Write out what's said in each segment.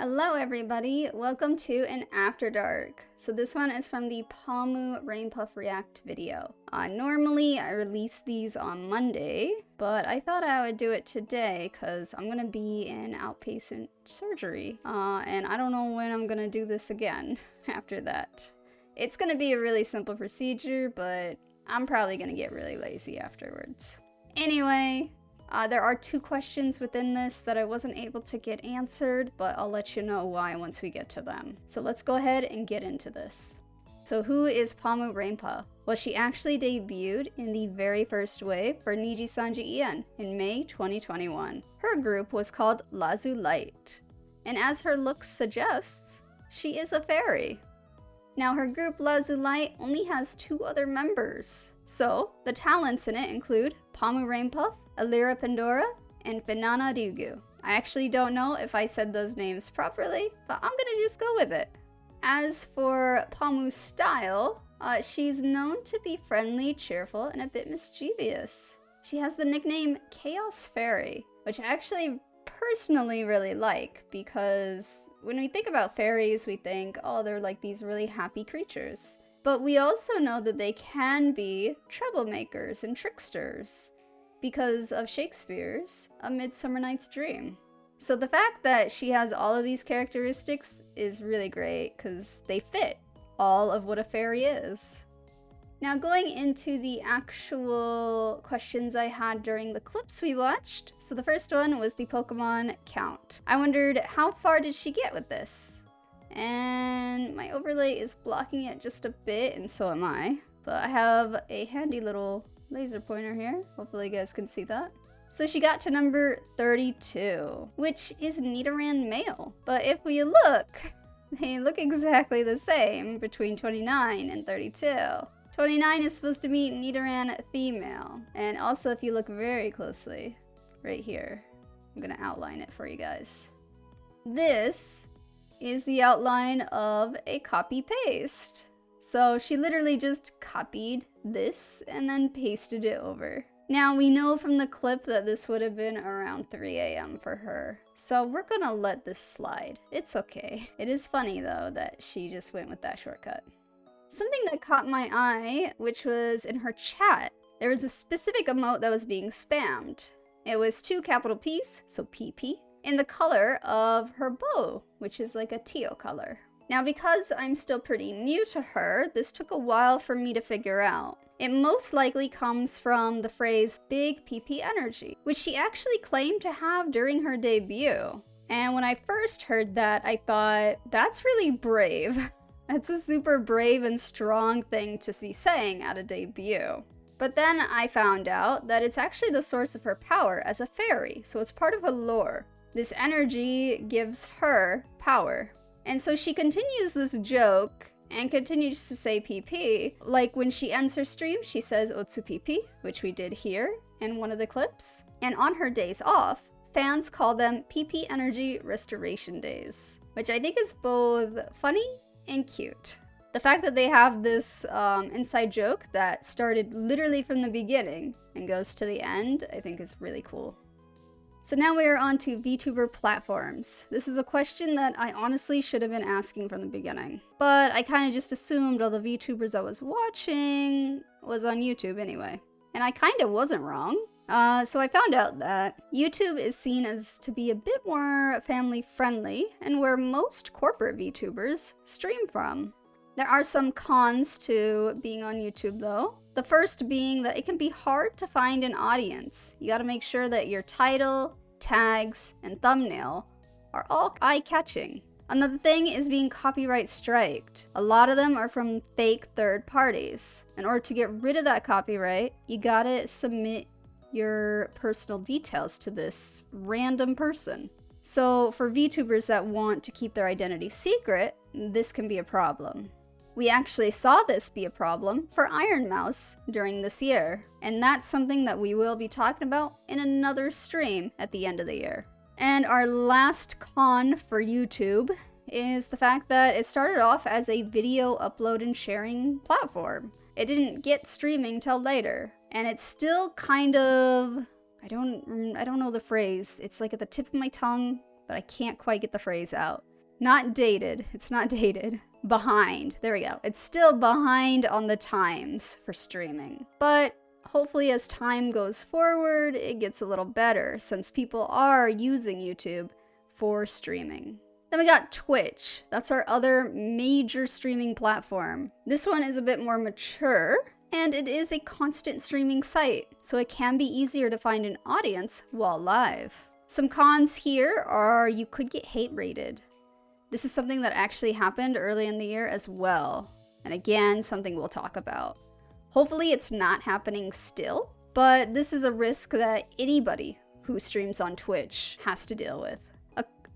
Hello everybody, welcome to an After Dark. So this one is from the Pomu Rainpuff React video. Normally I release these on Monday, but I thought I would do it today because I'm gonna be in outpatient surgery. And I don't know when I'm gonna do this again after that. It's gonna be a really simple procedure, but I'm probably gonna get really lazy afterwards. Anyway, there are 2 questions within this that I wasn't able to get answered, but I'll let you know why once we get to them. So let's go ahead and get into this. So who is Pomu Rainpuff? Well, she actually debuted in the very first wave for 𝘿𝙊 𝙉𝙊 in May 2021. Her group was called 𝘿𝙊 𝙉𝙊, and as her look suggests, she is a fairy. Now her group 𝘿𝙊 𝙉𝙊 only has 2 other members. So the talents in it include Pomu Rainpuff, 𝘿𝙊 𝙉𝙊, and 𝘿𝙊 𝙉𝙊. I actually don't know if I said those names properly, but I'm gonna just go with it. As for Pomu's style, she's known to be friendly, cheerful, and a bit mischievous. She has the nickname Chaos Fairy, which I actually personally really like, because when we think about fairies, we think, oh, they're like these really happy creatures. But we also know that they can be troublemakers and tricksters, because of Shakespeare's A Midsummer Night's Dream. So the fact that she has all of these characteristics is really great because they fit all of what a fairy is. Now going into the actual questions I had during the clips we watched. So the first one was the Pokemon count. I wondered how far did she get with this? And my overlay is blocking it just a bit, and so am I. But I have a handy little laser pointer here. Hopefully you guys can see that. So she got to number 32, which is 𝘿𝙊 male. But if we look, they look exactly the same between 29 and 32. 29 is supposed to be 𝘿𝙊 female. And also if you look very closely, right here, I'm gonna outline it for you guys. This is the outline of a copy-paste. So she literally just copied this and then pasted it over. Now we know from the clip that this would have been around 3 a.m. for her. So we're gonna let this slide. It's okay. It is funny though that she just went with that shortcut. Something that caught my eye, which was in her chat, there was a specific emote that was being spammed. It was 2 capital P's, so PP, in the color of her bow, which is like a teal color. Now because I'm still pretty new to her, this took a while for me to figure out. It most likely comes from the phrase big PP energy, which she actually claimed to have during her debut. And when I first heard that, I thought, that's really brave. That's a super brave and strong thing to be saying at a debut. But then I found out that it's actually the source of her power as a fairy, so it's part of her lore. This energy gives her power. And so she continues this joke and continues to say PP. Like when she ends her stream, she says 𝘿𝙊, which we did here in one of the clips. And on her days off, fans call them PP Energy Restoration Days, which I think is both funny and cute. The fact that they have this inside joke that started literally from the beginning and goes to the end, I think is really cool. So now we are on to VTuber platforms. This is a question that I honestly should have been asking from the beginning. But I kind of just assumed all the VTubers I was watching was on YouTube anyway. And I kind of wasn't wrong. So I found out that YouTube is seen as to be a bit more family friendly and where most corporate VTubers stream from. There are some cons to being on YouTube though. The first being that it can be hard to find an audience. You gotta make sure that your title, tags, and thumbnail are all eye-catching. Another thing is being copyright striked. A lot of them are from fake third parties. In order to get rid of that copyright, you gotta submit your personal details to this random person. So for VTubers that want to keep their identity secret, this can be a problem. We actually saw this be a problem for Iron Mouse during this year, and that's something that we will be talking about in another stream at the end of the year. And our last con for YouTube is the fact that it started off as a video upload and sharing platform. It didn't get streaming till later, and it's still kind of, I don't know the phrase, it's like at the tip of my tongue, but I can't quite get the phrase out. Not dated. It's not dated. Behind. There we go. It's still behind on the times for streaming. But hopefully as time goes forward, it gets a little better since people are using YouTube for streaming. Then we got Twitch. That's our other major streaming platform. This one is a bit more mature, and it is a constant streaming site, so it can be easier to find an audience while live. Some cons here are you could get hate rated. This is something that actually happened early in the year as well, and again, something we'll talk about. Hopefully it's not happening still, but this is a risk that anybody who streams on Twitch has to deal with.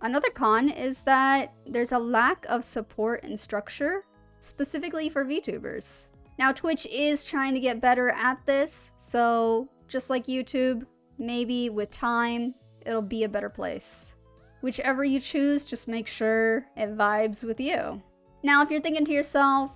Another con is that there's a lack of support and structure, specifically for VTubers. Now, Twitch is trying to get better at this, so just like YouTube, maybe with time, it'll be a better place. Whichever you choose, just make sure it vibes with you. Now, if you're thinking to yourself,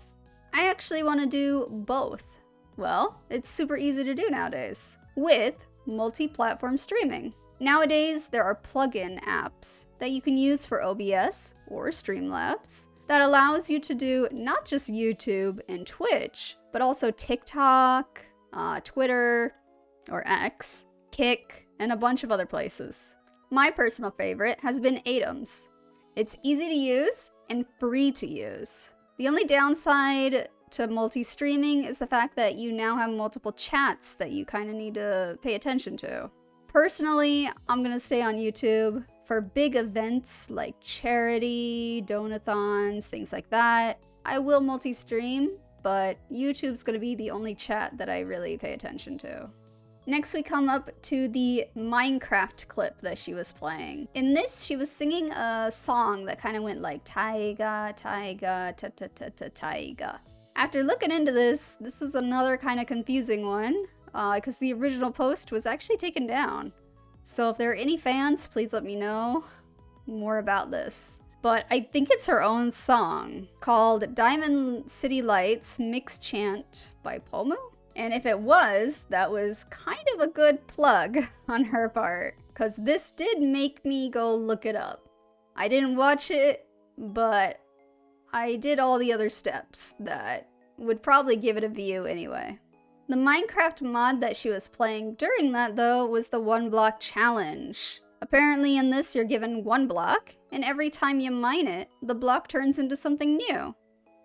I actually want to do both. Well, it's super easy to do nowadays with multi-platform streaming. Nowadays, there are plugin apps that you can use for OBS or Streamlabs that allows you to do not just YouTube and Twitch, but also TikTok, Twitter, or X, Kick, and a bunch of other places. My personal favorite has been 𝘿𝙊. It's easy to use and free to use. The only downside to multi-streaming is the fact that you now have multiple chats that you kind of need to pay attention to. Personally, I'm gonna stay on YouTube for big events like charity, donathons, things like that. I will multi-stream, but YouTube's gonna be the only chat that I really pay attention to. Next, we come up to the Minecraft clip that she was playing. In this, she was singing a song that kind of went like taiga, taiga, ta ta ta ta taiga. After looking into this is another kind of confusing one, because the original post was actually taken down. So if there are any fans, please let me know more about this. But I think it's her own song called Diamond City Lights Mixed Chant by Pomu. And if it was, that was kind of a good plug on her part, because this did make me go look it up. I didn't watch it, but I did all the other steps that would probably give it a view anyway. The Minecraft mod that she was playing during that, though, was the 1 block challenge. Apparently in this, you're given 1 block, and every time you mine it, the block turns into something new,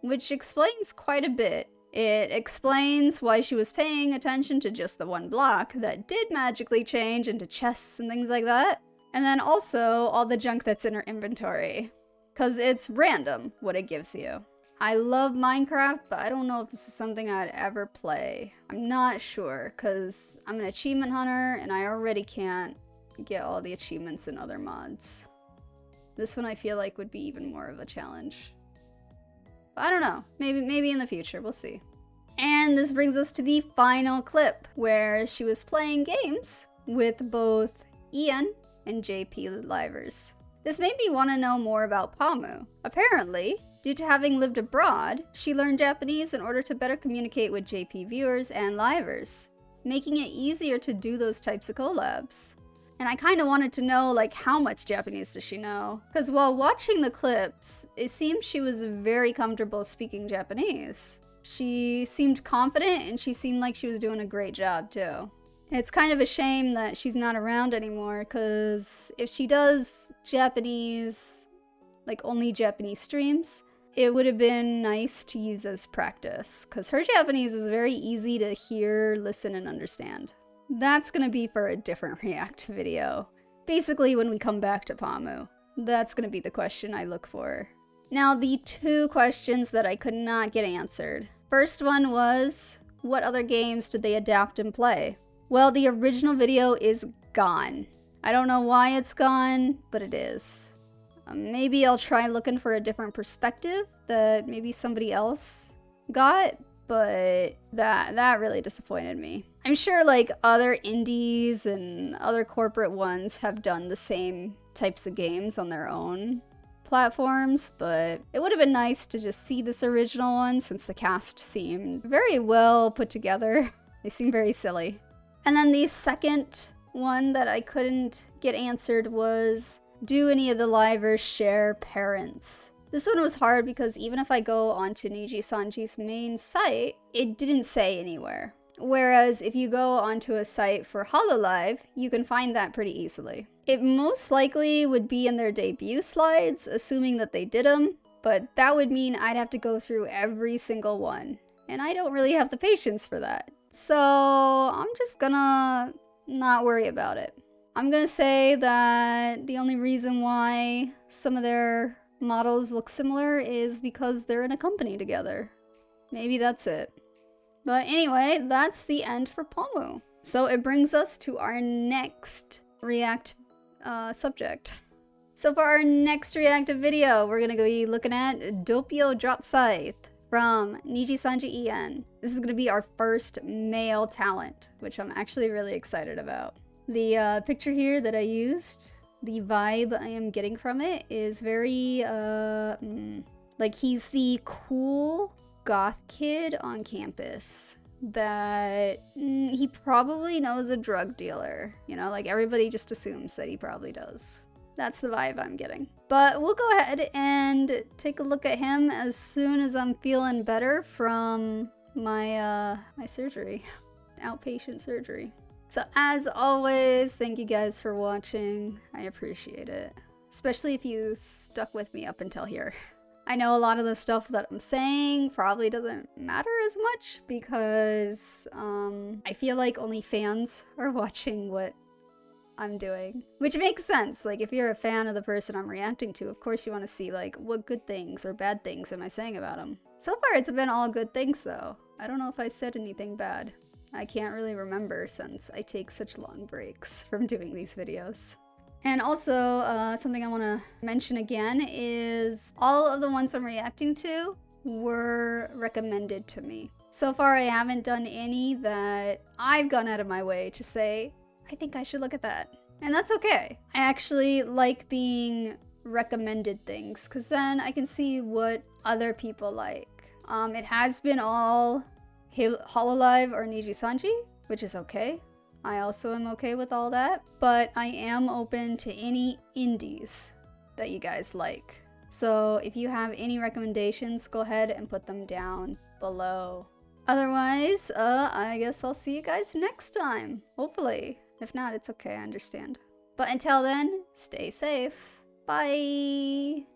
which explains quite a bit. It explains why she was paying attention to just the 1 block that did magically change into chests and things like that, and then also all the junk that's in her inventory, because it's random what it gives you. I love Minecraft, but I don't know if this is something I'd ever play. I'm not sure, because I'm an achievement hunter, and I already can't get all the achievements in other mods. This one I feel like would be even more of a challenge. But I don't know, maybe in the future, we'll see. And this brings us to the final clip, where she was playing games with both Ian and 𝘿𝙊. This made me want to know more about Pomu. Apparently, due to having lived abroad, she learned Japanese in order to better communicate with JP viewers and livers, making it easier to do those types of collabs. And I kind of wanted to know, like, how much Japanese does she know? Because while watching the clips, it seemed she was very comfortable speaking Japanese. She seemed confident, and she seemed like she was doing a great job, too. It's kind of a shame that she's not around anymore, because if she does Japanese, like only Japanese streams, it would have been nice to use as practice, because her Japanese is very easy to hear, listen, and understand. That's gonna be for a different React video. Basically, when we come back to Pomu, that's gonna be the question I look for. Now, the 2 questions that I could not get answered. First one was, what other games did they adapt and play? Well, the original video is gone. I don't know why it's gone, but it is. Maybe I'll try looking for a different perspective that maybe somebody else got, but that really disappointed me. I'm sure like other indies and other corporate ones have done the same types of games on their own platforms, but it would have been nice to just see this original one since the cast seemed very well put together. They seem very silly. And then the second one that I couldn't get answered was, do any of the livers share parents? This one was hard because even if I go onto Niji-sanji's main site, it didn't say anywhere. Whereas if you go onto a site for Hololive, you can find that pretty easily. It most likely would be in their debut slides, assuming that they did them, but that would mean I'd have to go through every single one, and I don't really have the patience for that. So I'm just gonna not worry about it. I'm gonna say that the only reason why some of their models look similar is because they're in a company together. Maybe that's it. But anyway, that's the end for Pomu. So it brings us to our next React subject. So for our next reactive video, we're gonna be looking at 𝘿𝙊 𝙉𝙊 from Niji-sanji En. This is gonna be our first male talent, which I'm actually really excited about. The picture here that I used, the vibe I am getting from it is very, like he's the cool goth kid on campus that he probably knows a drug dealer. You know, like everybody just assumes that he probably does. That's the vibe I'm getting. But we'll go ahead and take a look at him as soon as I'm feeling better from my my surgery, outpatient surgery. So as always, thank you guys for watching. I appreciate it, especially if you stuck with me up until here. I know a lot of the stuff that I'm saying probably doesn't matter as much because I feel like only fans are watching what I'm doing, which makes sense. Like if you're a fan of the person I'm reacting to, of course you want to see like what good things or bad things am I saying about them. So far it's been all good things though. I don't know if I said anything bad. I can't really remember since I take such long breaks from doing these videos. And also, something I want to mention again is all of the ones I'm reacting to were recommended to me. So far, I haven't done any that I've gone out of my way to say, I think I should look at that. And that's okay. I actually like being recommended things because then I can see what other people like. It has been all Hololive or Niji-sanji, which is okay. I also am okay with all that, but I am open to any indies that you guys like. So if you have any recommendations, go ahead and put them down below. Otherwise, I guess I'll see you guys next time, hopefully. If not, it's okay, I understand. But until then, stay safe. Bye!